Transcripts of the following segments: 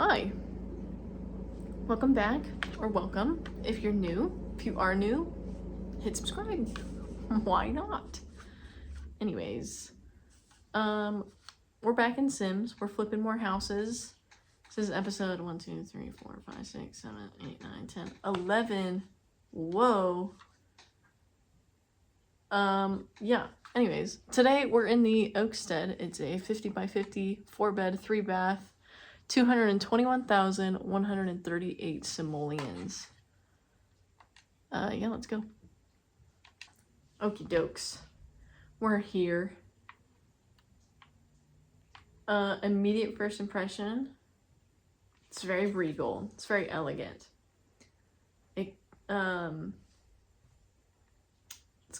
Hi, welcome back, or welcome if you're new. If you are new, hit subscribe. Why not? Anyways, we're back in Sims. We're flipping more houses. This is episode 1, 2, 3, 4, 5, 6, 7, 8, 9, 10, 11. Whoa. Yeah. Anyways, today we're in the Oakenstead. It's a 50 by 50, 4-bed, 3-bath, 221,138 simoleons. Yeah, let's go. Okie dokes. We're here. Immediate first impression. It's very regal. It's very elegant. It's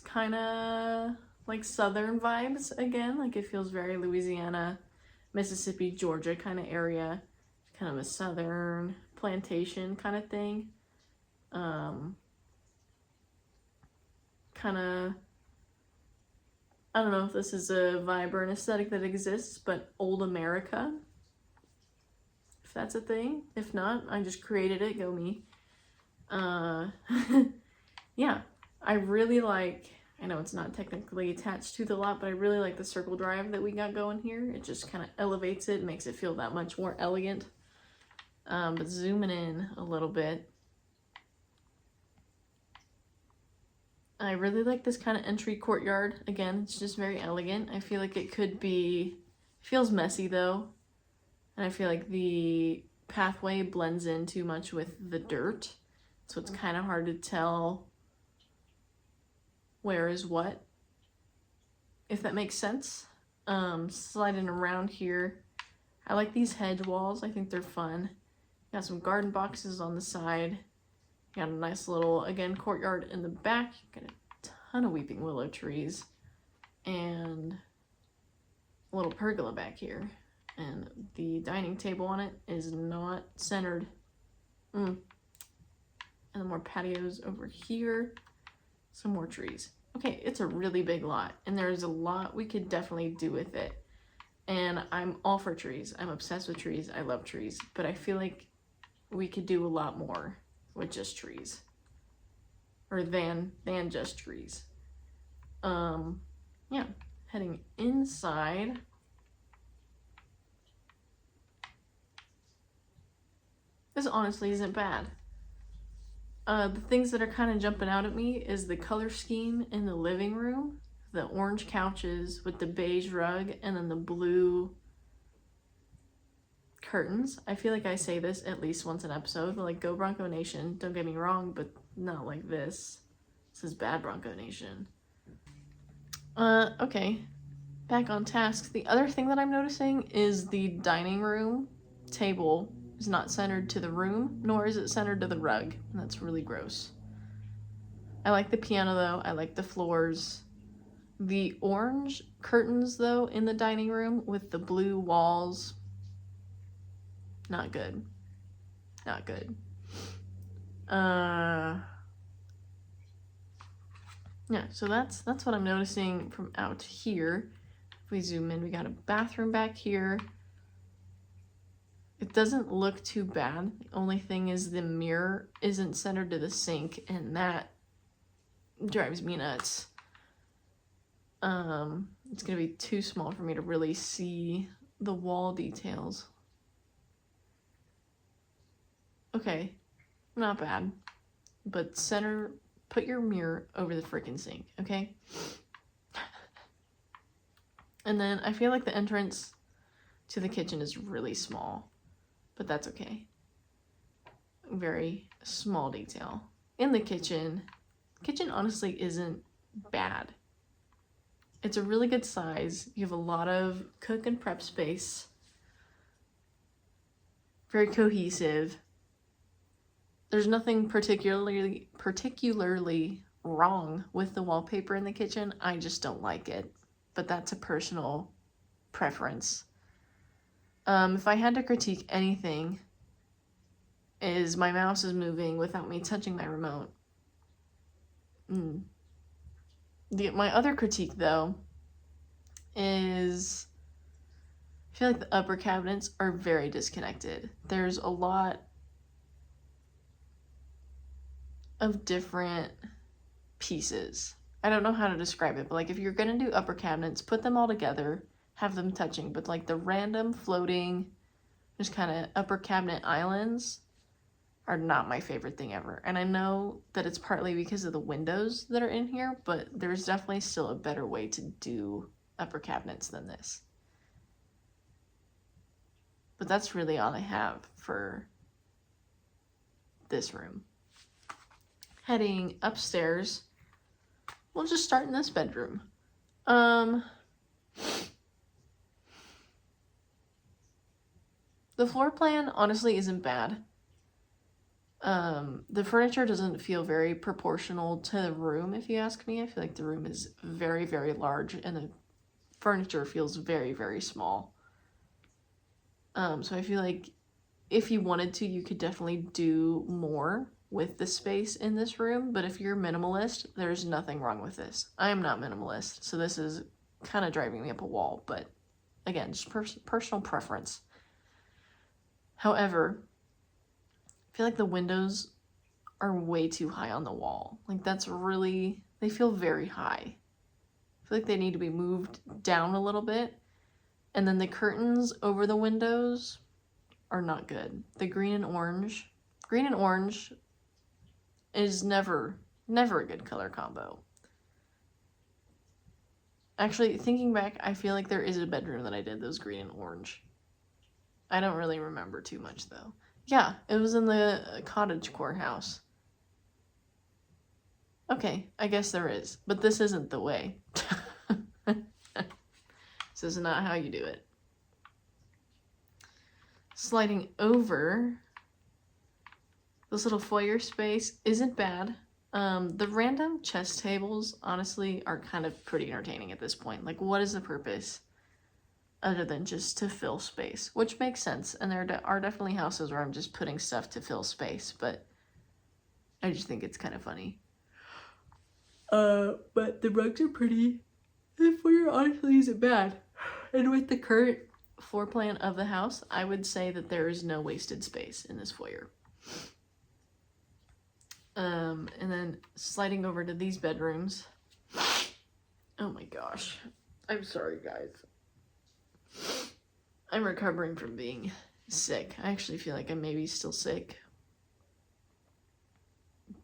kind of like southern vibes again. Like it feels very Louisiana, Mississippi, Georgia kind of area. Kind of a southern plantation kind of thing. Kind of, I don't know if this is a vibe or an aesthetic that exists, but old America. If that's a thing. If not, I just created it. Go me. Yeah. I really like, I know it's not technically attached to the lot, but I really like the circle drive that we got going here. It just kind of elevates it, makes it feel that much more elegant. But zooming in a little bit, I really like this kind of entry courtyard. Again, it's just very elegant. I feel like it could be, feels messy though. And I feel like the pathway blends in too much with the dirt. So it's kind of hard to tell where is what, if that makes sense. Sliding around here. I like these hedge walls. I think they're fun. Got some garden boxes on the side. Got a nice little, again, courtyard in the back. Got a ton of weeping willow trees. And a little pergola back here. And the dining table on it is not centered. And then more patios over here. Some more trees. Okay, it's a really big lot, and there's a lot we could definitely do with it. And I'm all for trees. I'm obsessed with trees. I love trees, but I feel like we could do a lot more with just trees, or than just trees. Yeah, heading inside. This honestly isn't bad. The things that are kind of jumping out at me is the color scheme in the living room. The orange couches with the beige rug and then the blue curtains. I feel like I say this at least once an episode, but like, go Bronco Nation. Don't get me wrong, but not like this. This is bad Bronco Nation. Okay. Back on task. The other thing that I'm noticing is the dining room table is not centered to the room, nor is it centered to the rug. And that's really gross. I like the piano though. I like the floors. The orange curtains though in the dining room with the blue walls. Not good. Not good. Yeah, so that's what I'm noticing from out here. If we zoom in, we got a bathroom back here. It doesn't look too bad. The only thing is the mirror isn't centered to the sink, and that drives me nuts. It's gonna be too small for me to really see the wall details. Okay, not bad. But put your mirror over the freaking sink, okay? And then I feel like the entrance to the kitchen is really small. But that's okay. Very small detail. In the kitchen honestly isn't bad. It's a really good size. You have a lot of cook and prep space. Very cohesive. There's nothing particularly wrong with the wallpaper in the kitchen. I just don't like it. But that's a personal preference. If I had to critique anything, is my mouse is moving without me touching my remote. My other critique though is feel like the upper cabinets are very disconnected. There's a lot of different pieces. I don't know how to describe it, but like if you're gonna do upper cabinets, put them all together, have them touching, but like the random floating, just kind of upper cabinet islands are not my favorite thing ever. And I know that it's partly because of the windows that are in here, but there's definitely still a better way to do upper cabinets than this. But that's really all I have for this room. Heading upstairs, we'll just start in this bedroom. The floor plan honestly isn't bad. The furniture doesn't feel very proportional to the room, if you ask me. I feel like the room is very, very large and the furniture feels very, very small. So I feel like if you wanted to, you could definitely do more with the space in this room, but if you're minimalist, there's nothing wrong with this. I am not minimalist, so this is kind of driving me up a wall, but again, just personal preference. However, I feel like the windows are way too high on the wall. Like that's really, they feel very high. I feel like they need to be moved down a little bit. And then the curtains over the windows are not good. The green and orange is never a good color combo. Actually, thinking back, I feel like there is a bedroom that I did those green and orange. I don't really remember too much though. Yeah, it was in the cottagecore house. Okay, I guess there is, but this isn't the way. This is not how you do it. Sliding over, this little foyer space isn't bad. The random chess tables, honestly, are kind of pretty entertaining at this point. Like, what is the purpose other than just to fill space? Which makes sense, and there are definitely houses where I'm just putting stuff to fill space, but I just think it's kind of funny. But the rugs are pretty. The foyer honestly isn't bad. And with the current floor plan of the house, I would say that there is no wasted space in this foyer. And then sliding over to these bedrooms. Oh my gosh. I'm sorry, guys. I'm recovering from being sick. I actually feel like I'm maybe still sick.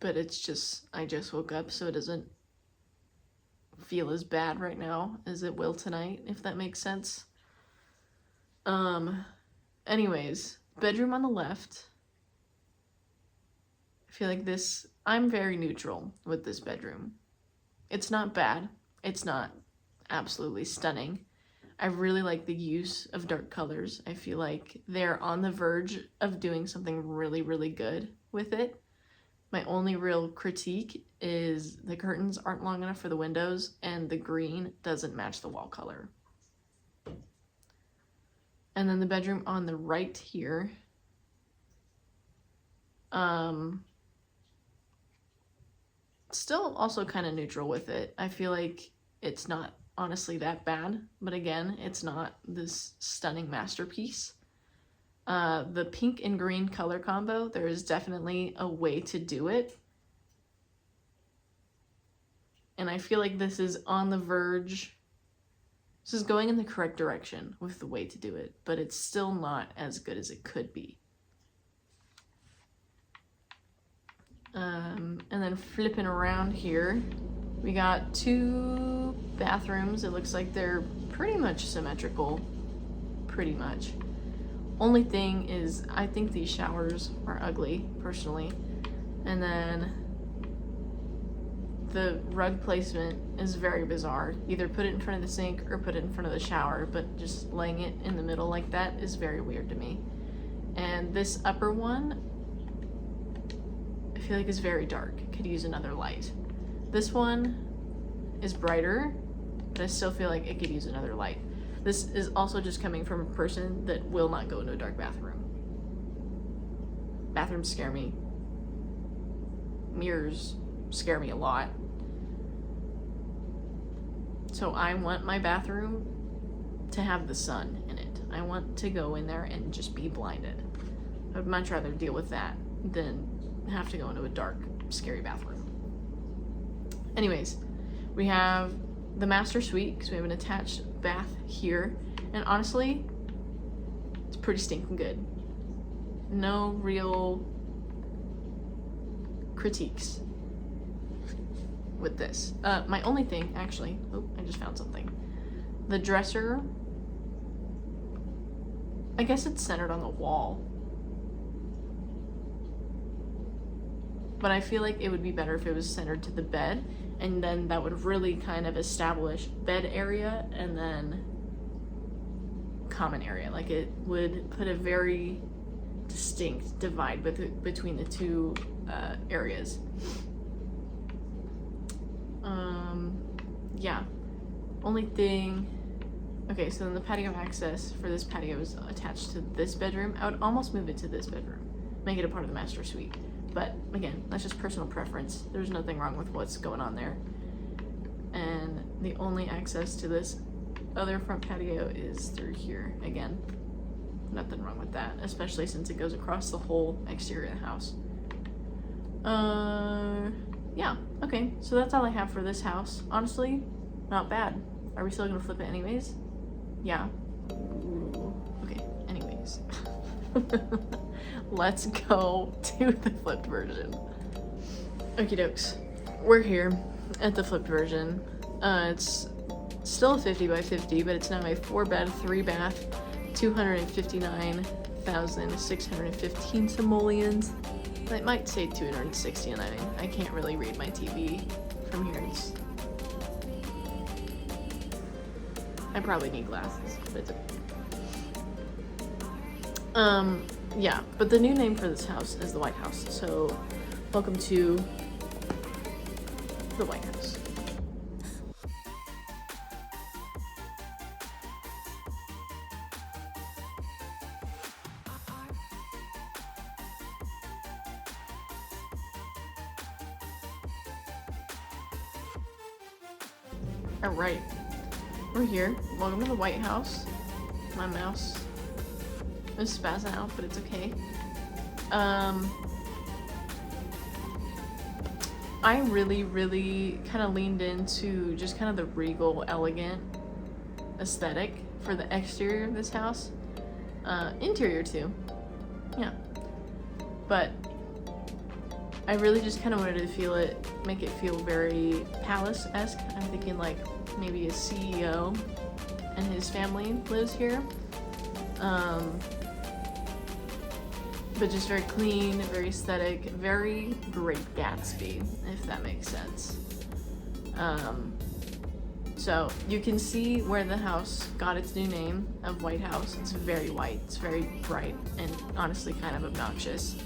But it's just, I just woke up, so it doesn't feel as bad right now as it will tonight, if that makes sense. Anyways, bedroom on the left. I feel like this, I'm very neutral with this bedroom. It's not bad. It's not absolutely stunning. I really like the use of dark colors. I feel like they're on the verge of doing something really, really good with it. My only real critique is the curtains aren't long enough for the windows and the green doesn't match the wall color. And then the bedroom on the right here. Still also kind of neutral with it. I feel like it's not honestly that bad, but again, it's not this stunning masterpiece. The pink and green color combo, there is definitely a way to do it. And I feel like this is on the verge. This is going in the correct direction with the way to do it, but it's still not as good as it could be. And then flipping around here, we got two bathrooms. It looks like they're pretty much symmetrical, pretty much. Only thing is, I think these showers are ugly, personally. And then the rug placement is very bizarre. Either put it in front of the sink or put it in front of the shower, but just laying it in the middle like that is very weird to me. And this upper one, I feel like is very dark. Could use another light. This one is brighter, but I still feel like it could use another light. This is also just coming from a person that will not go into a dark bathroom. Bathrooms scare me. Mirrors scare me a lot. So I want my bathroom to have the sun in it. I want to go in there and just be blinded. I would much rather deal with that than have to go into a dark, scary bathroom. Anyways, we have the master suite because we have an attached bath here, and honestly, it's pretty stinking good. No real critiques with this. My only thing, actually, oh, I just found something. The dresser, I guess it's centered on the wall, but I feel like it would be better if it was centered to the bed, and then that would really kind of establish bed area and then common area. Like, it would put a very distinct divide between the two areas. Yeah, only thing, okay, so then the patio access for this patio is attached to this bedroom. I would almost move it to this bedroom, make it a part of the master suite, but again, that's just personal preference. There's nothing wrong with what's going on there. And the only access to this other front patio is through here. Again, nothing wrong with that, especially since it goes across the whole exterior of the house. Yeah, okay, so that's all I have for this house. Honestly, not bad. Are we still gonna flip it anyways? Yeah. Ooh. Okay, anyways. Let's go to the flipped version. Okie dokes. We're here at the flipped version. It's still a 50 by 50, but it's now a 4-bed, 3-bath, 259,615 simoleons. I might say 269. I can't really read my TV from here. I probably need glasses, but it's okay. Yeah, but the new name for this house is the White House. So, welcome to the White House. Alright, we're here. Welcome to the White House. My mouse is spazzing out, but it's okay. I really kind of leaned into just kind of the regal, elegant aesthetic for the exterior of this house. Interior too, yeah. But I really just kind of wanted to make it feel very palace-esque. I'm thinking like maybe a CEO and his family lives here. But just very clean, very aesthetic, very Great Gatsby, if that makes sense. So you can see where the house got its new name of White House. It's very white, it's very bright, and honestly kind of obnoxious.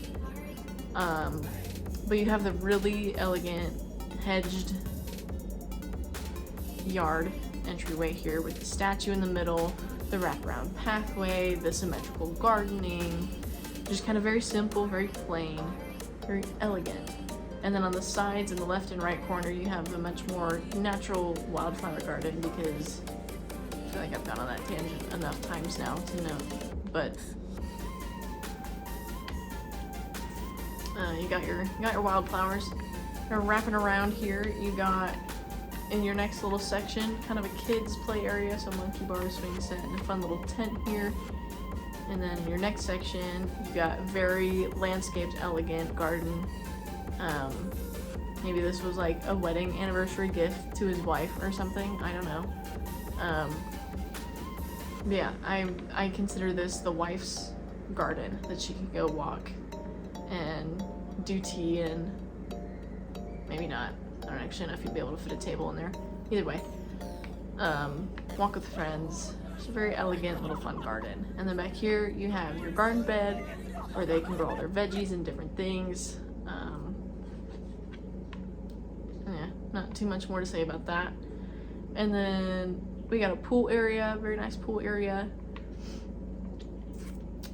But you have the really elegant hedged yard entryway here with the statue in the middle, the wraparound pathway, the symmetrical gardening, just kind of very simple, very plain, very elegant. And then on the sides in the left and right corner you have the much more natural wildflower garden, because I feel like I've gone on that tangent enough times now to know. But you got your wildflowers. You're wrapping around here. You got in your next little section kind of a kids play area, so monkey bars, swing set, and a fun little tent here. And then in your next section you got very landscaped, elegant garden. Maybe this was like a wedding anniversary gift to his wife or something, I don't know. Yeah, I consider this the wife's garden that she can go walk and do tea and maybe not. I don't actually know if you'd be able to fit a table in there. Either way, walk with friends. It's a very elegant little fun garden. And then back here you have your garden bed where they can grow all their veggies and different things. Yeah, not too much more to say about that. And then we got a pool area, very nice pool area.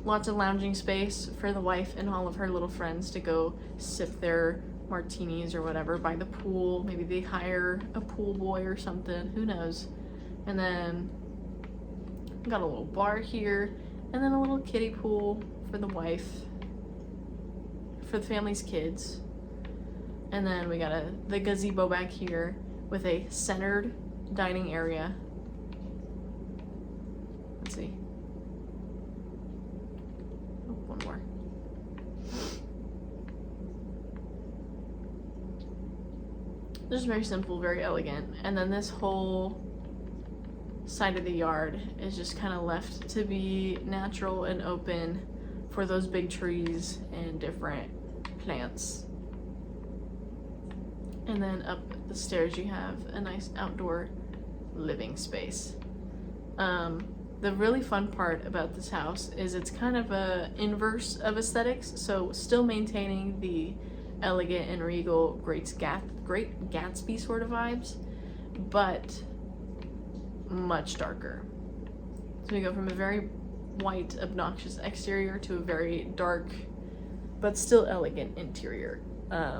Lots of lounging space for the wife and all of her little friends to go sip their martinis or whatever by the pool. Maybe they hire a pool boy or something, who knows. And then Got a little bar here, and then a little kiddie pool for the wife, for the family's kids. And then we got the gazebo back here with a centered dining area. Let's see. Oh, one more. Just very simple, very elegant. And then this whole side of the yard is just kind of left to be natural and open for those big trees and different plants. And then up the stairs you have a nice outdoor living space. The really fun part about this house is it's kind of a inverse of aesthetics, so still maintaining the elegant and regal Great Gatsby sort of vibes, but much darker. So we go from a very white, obnoxious exterior to a very dark, but still elegant interior.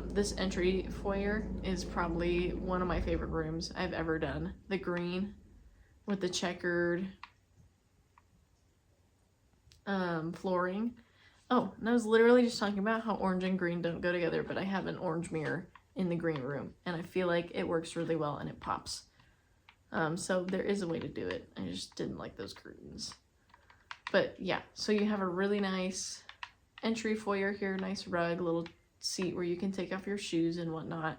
This entry foyer is probably one of my favorite rooms I've ever done. The green with the checkered flooring. Oh, and I was literally just talking about how orange and green don't go together, but I have an orange mirror in the green room, and I feel like it works really well and it pops. So there is a way to do it. I just didn't like those curtains. But yeah, so you have a really nice entry foyer here, nice rug, little seat where you can take off your shoes and whatnot.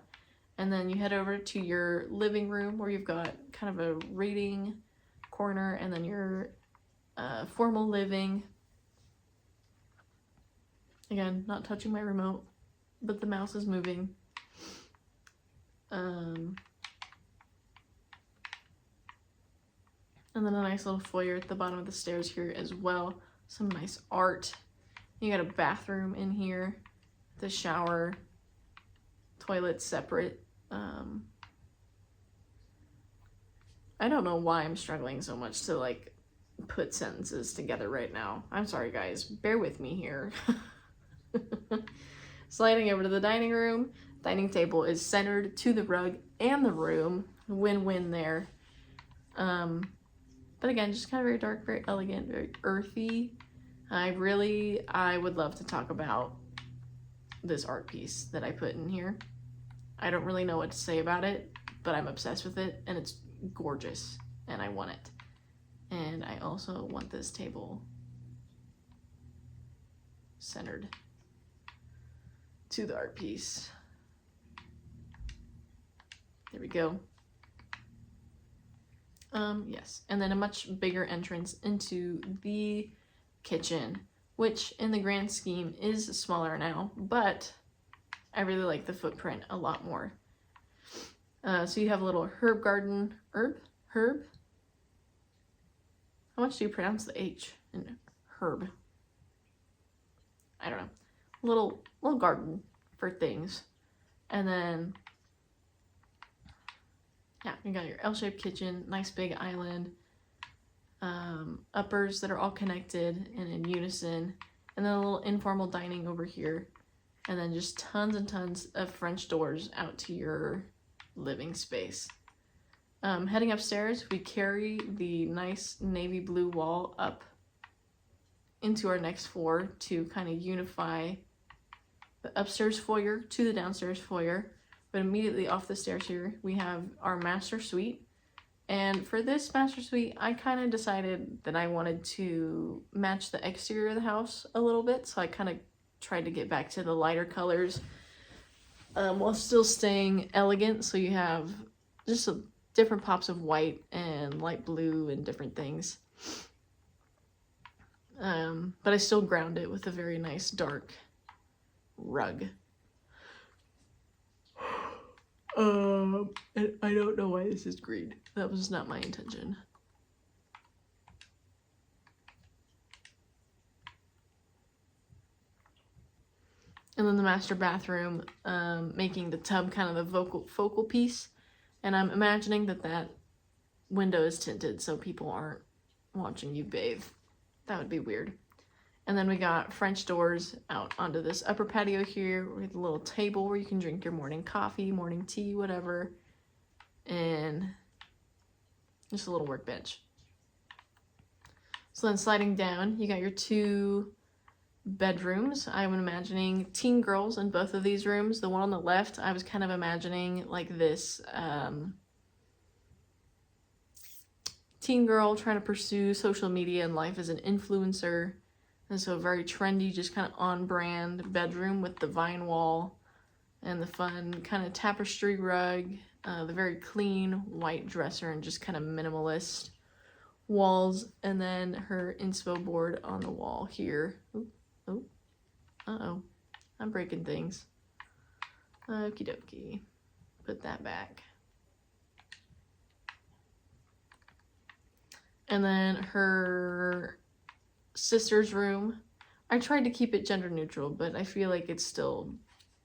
And then you head over to your living room where you've got kind of a reading corner, and then your formal living. Again, not touching my remote, but the mouse is moving. And then a nice little foyer at the bottom of the stairs here as well. Some nice art. You got a bathroom in here, the shower, toilet separate. I don't know why I'm struggling so much to like put sentences together right now. I'm sorry guys, bear with me here. Sliding over to the dining room. Dining table is centered to the rug and the room. Win-win there. But again, just kind of very dark, very elegant, very earthy. I would love to talk about this art piece that I put in here. I don't really know what to say about it, but I'm obsessed with it, and it's gorgeous, and I want it. And I also want this table centered to the art piece. There we go. Yes, and then a much bigger entrance into the kitchen, which in the grand scheme is smaller now, but I really like the footprint a lot more. So you have a little herb garden, herb? How much do you pronounce the H in herb? I don't know. Little garden for things. And then, yeah, you got your L-shaped kitchen, nice big island, uppers that are all connected and in unison, and then a little informal dining over here, and then just tons and tons of French doors out to your living space. Heading upstairs, we carry the nice navy blue wall up into our next floor to kind of unify the upstairs foyer to the downstairs foyer. But immediately off the stairs here, we have our master suite. And for this master suite, I kind of decided that I wanted to match the exterior of the house a little bit. So I kind of tried to get back to the lighter colors while still staying elegant. So you have just different pops of white and light blue and different things. But I still ground it with a very nice dark rug. And I don't know why this is green. That was not my intention. And then the master bathroom, making the tub kind of the focal piece. And I'm imagining that window is tinted so people aren't watching you bathe. That would be weird. And then we got French doors out onto this upper patio here with a little table where you can drink your morning coffee, morning tea, whatever. And just a little workbench. So then sliding down, you got your 2 bedrooms. I'm imagining teen girls in both of these rooms. The one on the left, I was kind of imagining like this teen girl trying to pursue social media and life as an influencer. And so a very trendy, just kind of on-brand bedroom with the vine wall and the fun kind of tapestry rug, the very clean white dresser and just kind of minimalist walls, and then her inspo board on the wall here. Ooh, oh, uh-oh, I'm breaking things. Okie dokie, put that back. And then her sister's room. I tried to keep it gender neutral, but I feel like it's still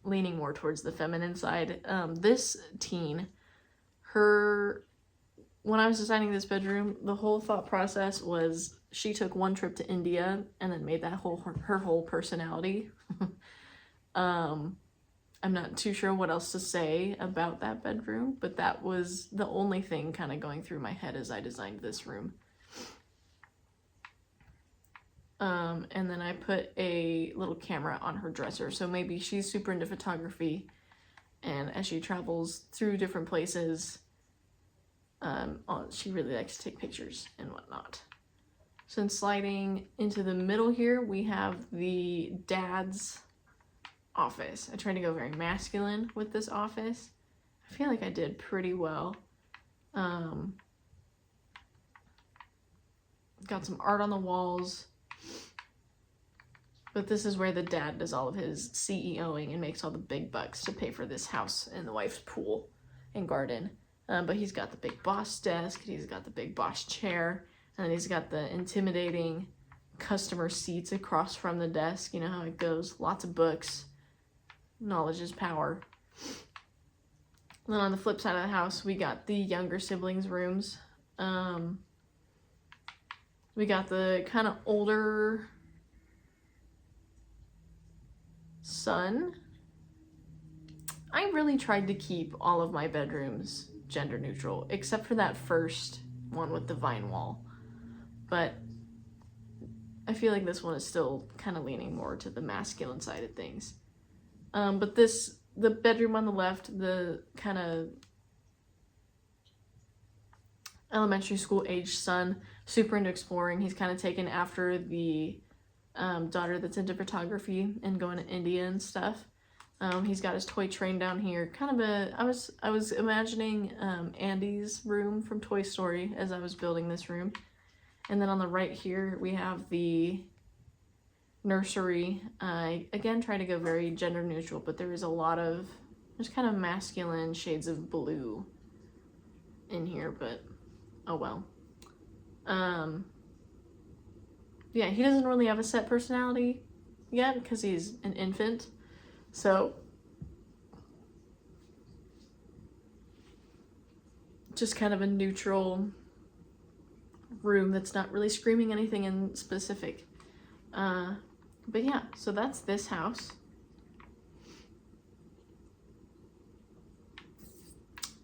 leaning more towards the feminine side. This teen, when I was designing this bedroom, the whole thought process was she took one trip to India and then made that her whole personality. I'm not too sure what else to say about that bedroom, but that was the only thing kind of going through my head as I designed this room. And then I put a little camera on her dresser, so maybe she's super into photography, and as she travels through different places, she really likes to take pictures and whatnot. So then sliding into the middle here, we have the dad's office. I tried to go very masculine with this office. I feel like I did pretty well. Got some art on the walls. But this is where the dad does all of his CEOing and makes all the big bucks to pay for this house and the wife's pool and garden. But he's got the big boss desk, he's got the big boss chair, and then he's got the intimidating customer seats across from the desk. You know how it goes. Lots of books. Knowledge is power. And then on the flip side of the house, we got the younger siblings' rooms. We got the kind of older son. I really tried to keep all of my bedrooms gender neutral, except for that first one with the vine wall. But I feel like this one is still kind of leaning more to the masculine side of things. But the bedroom on the left, the kind of elementary school age son, super into exploring. He's kind of taken after the daughter that's into photography and going to India and stuff. He's got his toy train down here. Kind of I was imagining Andy's room from Toy Story as I was building this room. And then on the right here, we have the nursery. I, again, try to go very gender neutral, but there is a lot of just kind of masculine shades of blue in here, but oh well. Yeah, he doesn't really have a set personality yet because he's an infant. So just kind of a neutral room that's not really screaming anything in specific. But yeah, so that's this house.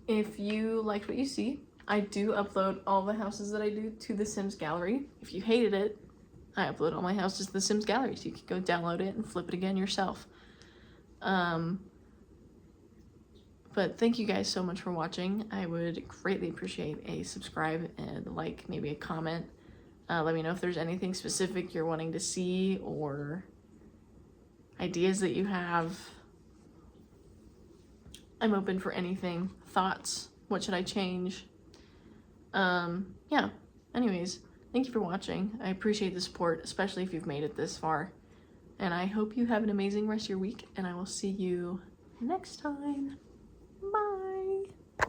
If you liked what you see, I do upload all the houses that I do to the Sims gallery. If you hated it, I upload all my houses to the Sims gallery, so you can go download it and flip it again yourself. But thank you guys so much for watching. I would greatly appreciate a subscribe and like, maybe a comment. Let me know if there's anything specific you're wanting to see or ideas that you have. I'm open for anything. Thoughts? What should I change? Yeah. Anyways, thank you for watching. I appreciate the support, especially if you've made it this far. And I hope you have an amazing rest of your week, and I will see you next time. Bye!